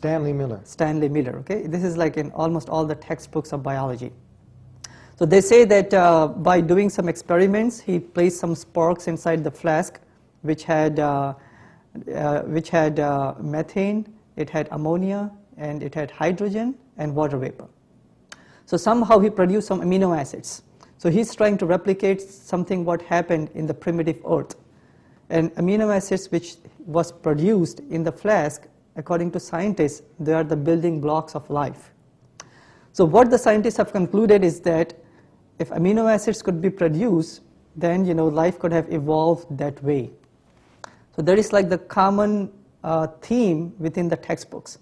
Stanley Miller. Stanley Miller, okay? This is like in almost all the textbooks of biology. So they say that by doing some experiments, he placed some sparks inside the flask, which had methane, it had ammonia, and it had hydrogen and water vapor. So somehow he produced some amino acids. So he's trying to replicate something what happened in the primitive Earth. And amino acids which was produced in the flask, according to scientists, they are the building blocks of life. So what the scientists have concluded is that if amino acids could be produced, then life could have evolved that way. So there is like the common theme within the textbooks.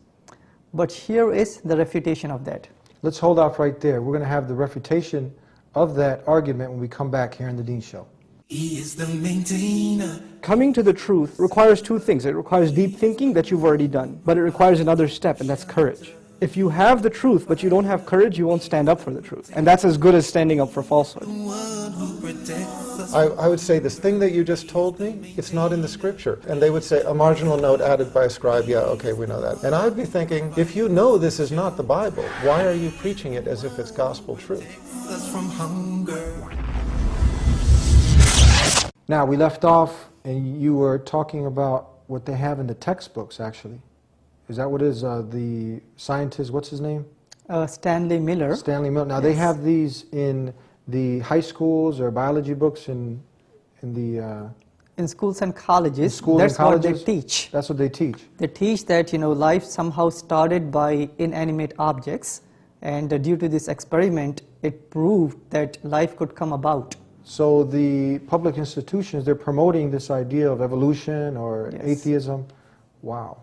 But here is the refutation of that. Let's hold off right there. We're going to have the refutation of that argument when we come back here in the Dean Show. He is the maintainer. Coming to the truth requires two things. It requires deep thinking that you've already done, but it requires another step, and that's courage. If you have the truth, but you don't have courage, you won't stand up for the truth. And that's as good as standing up for falsehood. I would say this thing that you just told me, it's not in the scripture. And they would say, a marginal note added by a scribe, yeah, okay, we know that. And I would be thinking, if you know this is not the Bible, why are you preaching it as if it's gospel truth? Now, we left off, and you were talking about what they have in the textbooks, actually. Is that what is the scientist, what's his name? Stanley Miller. Stanley Miller. Now, yes. They have these in the high schools or biology books in schools and colleges. That's what they teach. That's what they teach. They teach that life somehow started by inanimate objects, and due to this experiment, it proved that life could come about. So the public institutions, they're promoting this idea of evolution or yes. atheism. Wow.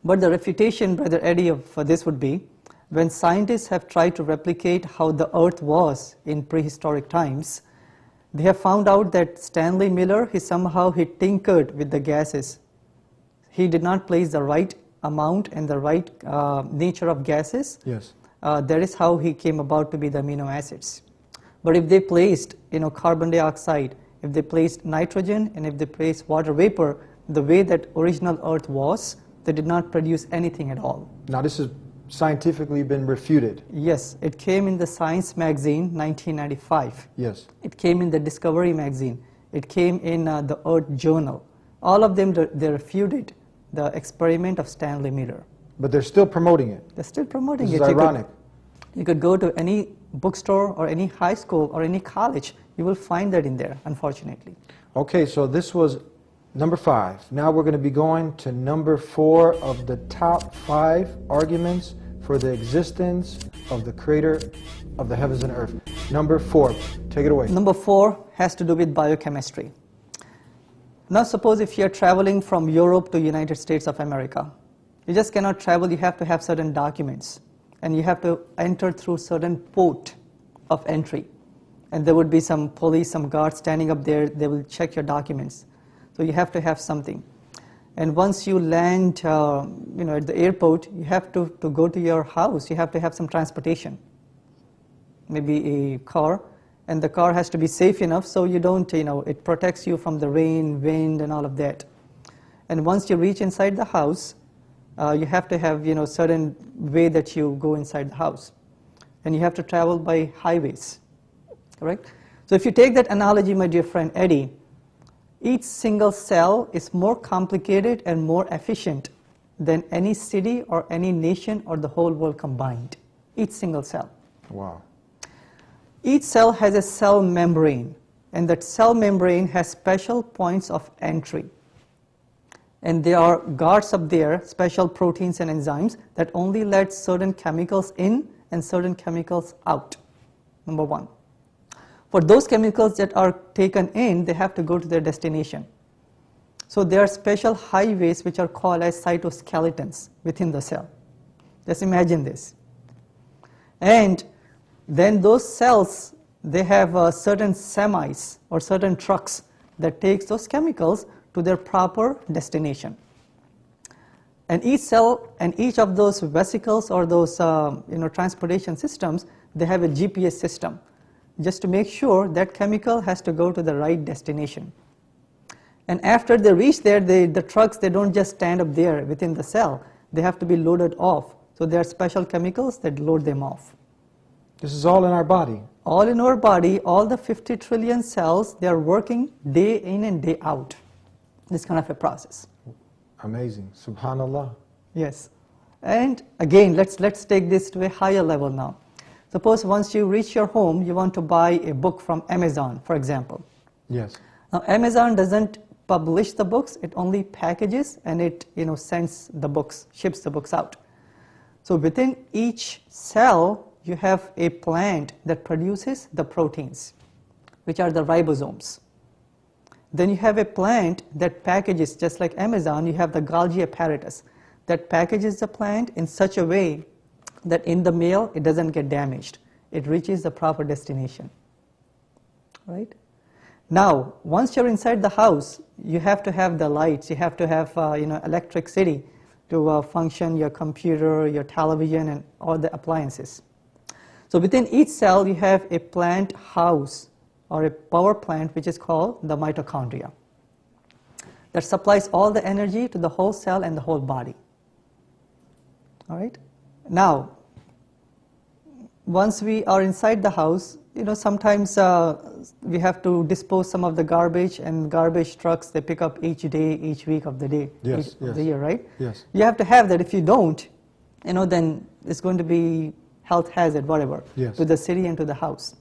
But the refutation, Brother Eddie, for this would be, when scientists have tried to replicate how the Earth was in prehistoric times, they have found out that Stanley Miller, he tinkered with the gases. He did not place the right amount and the right nature of gases. Yes. That is how he came about to be the amino acids. But if they placed carbon dioxide, if they placed nitrogen, and if they placed water vapor, the way that original Earth was, they did not produce anything at all. Now this has scientifically been refuted. Yes, it came in the Science magazine, 1995. Yes. It came in the Discovery magazine. It came in the Earth Journal. All of them, they refuted the experiment of Stanley Miller. But they're still promoting it. They're still promoting This it. is ironic. You could go to any bookstore or any high school or any college, you will find that in there, unfortunately. Okay, so this was number 5. Now we're going to be going to number 4 of the top 5 arguments for the existence of the Creator of the heavens and earth. Number 4, take it away. Number 4 has to do with biochemistry. Now suppose if you're traveling from Europe to United States of America. You just cannot travel, you have to have certain documents. And you have to enter through certain port of entry. And there would be some police, some guards standing up there, they will check your documents. So you have to have something. And once you land at the airport, you have to go to your house, you have to have some transportation. Maybe a car, and the car has to be safe enough so you don't, it protects you from the rain, wind, and all of that. And once you reach inside the house, you have to have certain way that you go inside the house, and you have to travel by highways, correct? So if you take that analogy, my dear friend Eddie, each single cell is more complicated and more efficient than any city or any nation or the whole world combined. Each single cell. Wow. Each cell has a cell membrane, and that cell membrane has special points of entry. And there are guards up there, special proteins and enzymes that only let certain chemicals in and certain chemicals out, number 1. For those chemicals that are taken in, they have to go to their destination. So there are special highways which are called as cytoskeletons within the cell. Just imagine this. And then those cells, they have certain semis or certain trucks that takes those chemicals to their proper destination. And each cell and each of those vesicles or those transportation systems, they have a GPS system just to make sure that chemical has to go to the right destination. And after they reach there, the trucks, they don't just stand up there within the cell. they have to be loaded off. So there are special chemicals that load them off. This is all in our body. All in our body, all the 50 trillion cells, they are working day in and day out. This kind of a process. Amazing. Subhanallah. Yes. And again, let's take this to a higher level now. Suppose once you reach your home, you want to buy a book from Amazon, for example. Yes. Now, Amazon doesn't publish the books, it only packages and it sends the books, ships the books out. So within each cell, you have a plant that produces the proteins, which are the ribosomes. Then you have a plant that packages, just like Amazon, you have the Golgi apparatus that packages the plant in such a way that in the mail it doesn't get damaged. It reaches the proper destination. Right? Now, once you're inside the house, you have to have the lights, you have to have electricity to function your computer, your television, and all the appliances. So within each cell, you have a plant house or a power plant, which is called the mitochondria, that supplies all the energy to the whole cell and the whole body. All right? Now, once we are inside the house, sometimes we have to dispose some of the garbage, and garbage trucks, they pick up each day, each week of the day, Yes, of the year, right? Yes. You have to have that. If you don't, then it's going to be health hazard, whatever, Yes. to the city and to the house.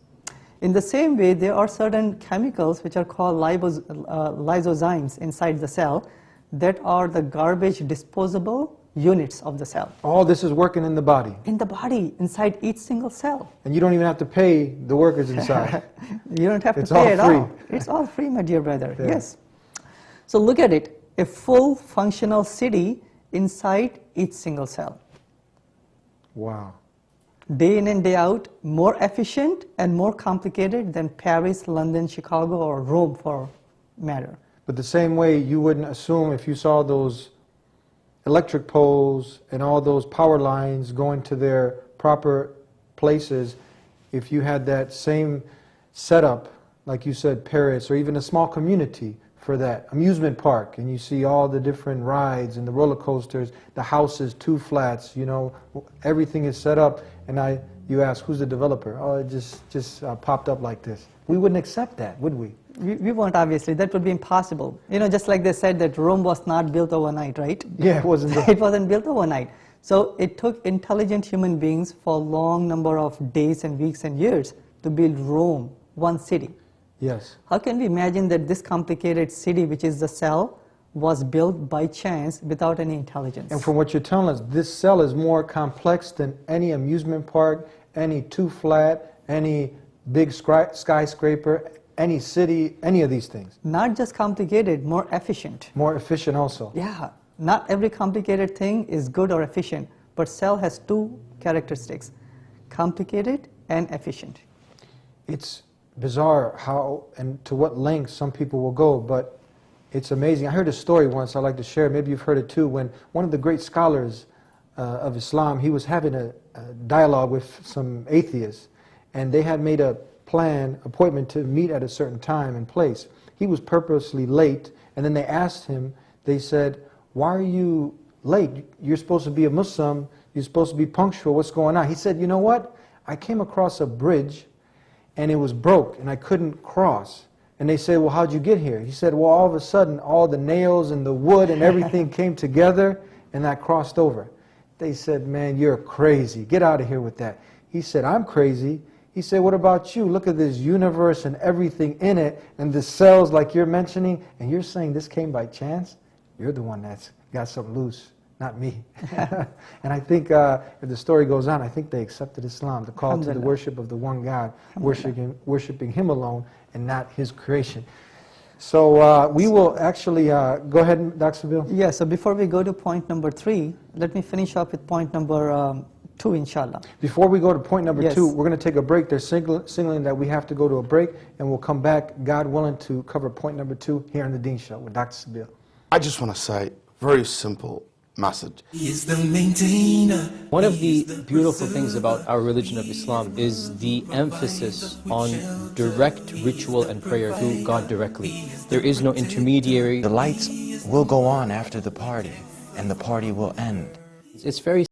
In the same way, there are certain chemicals which are called lysozymes inside the cell that are the garbage disposable units of the cell. All this is working in the body. In the body, inside each single cell. And you don't even have to pay the workers inside. You don't have It's to pay all at free. all. It's all free, my dear brother. Yeah. Yes. So look at it. A full functional city inside each single cell. Wow. Day in and day out, more efficient and more complicated than Paris, London, Chicago, or Rome for matter. But the same way you wouldn't assume if you saw those electric poles and all those power lines going to their proper places, if you had that same setup, like you said, Paris, or even a small community for that amusement park, and you see all the different rides and the roller coasters, the houses, 2 flats, everything is set up, and you ask, who's the developer? Oh, it just popped up like this. We wouldn't accept that, would we? We won't, obviously. That would be impossible. Just like they said that Rome was not built overnight, right? Yeah, it wasn't. It wasn't built overnight. So it took intelligent human beings for a long number of days and weeks and years to build Rome, one city. Yes. How can we imagine that this complicated city, which is the cell, was built by chance without any intelligence? And from what you're telling us, this cell is more complex than any amusement park, any 2-flat, any big skyscraper, any city, any of these things. Not just complicated, more efficient. More efficient also. Yeah, not every complicated thing is good or efficient, but cell has 2 characteristics, complicated and efficient. It's bizarre how and to what lengths some people will go, but it's amazing. I heard a story once I'd like to share, maybe you've heard it too, when one of the great scholars of Islam, he was having a dialogue with some atheists, and they had made a appointment to meet at a certain time and place. He was purposely late, and then they asked him, they said, why are you late? You're supposed to be a Muslim, you're supposed to be punctual, what's going on? He said, you know what? I came across a bridge and it was broke and I couldn't cross. And they said, well, how'd you get here? He said, well, all of a sudden, all the nails and the wood and everything came together and I crossed over. They said, man, you're crazy. Get out of here with that. He said, I'm crazy. He said, what about you? Look at this universe and everything in it and the cells like you're mentioning, and you're saying this came by chance? You're the one that's got something loose, not me. And I think if the story goes on, I think they accepted Islam, the call to the worship of the one God, worshiping Him alone and not His creation. So we will actually, go ahead, Dr. Sabeel. Yeah, so before we go to point number 3, let me finish up with point number 2, inshallah. Before we go to point number Yes. 2, we're going to take a break. They're signaling that we have to go to a break, and we'll come back, God willing, to cover point number 2 here on the Deen Show with Dr. Sabeel. I just want to say, very simple message. He is the maintainer. One of the beautiful things about our religion of Islam is the emphasis on direct ritual and prayer to God directly. There is no intermediary. The lights will go on after the party, and the party will end. It's very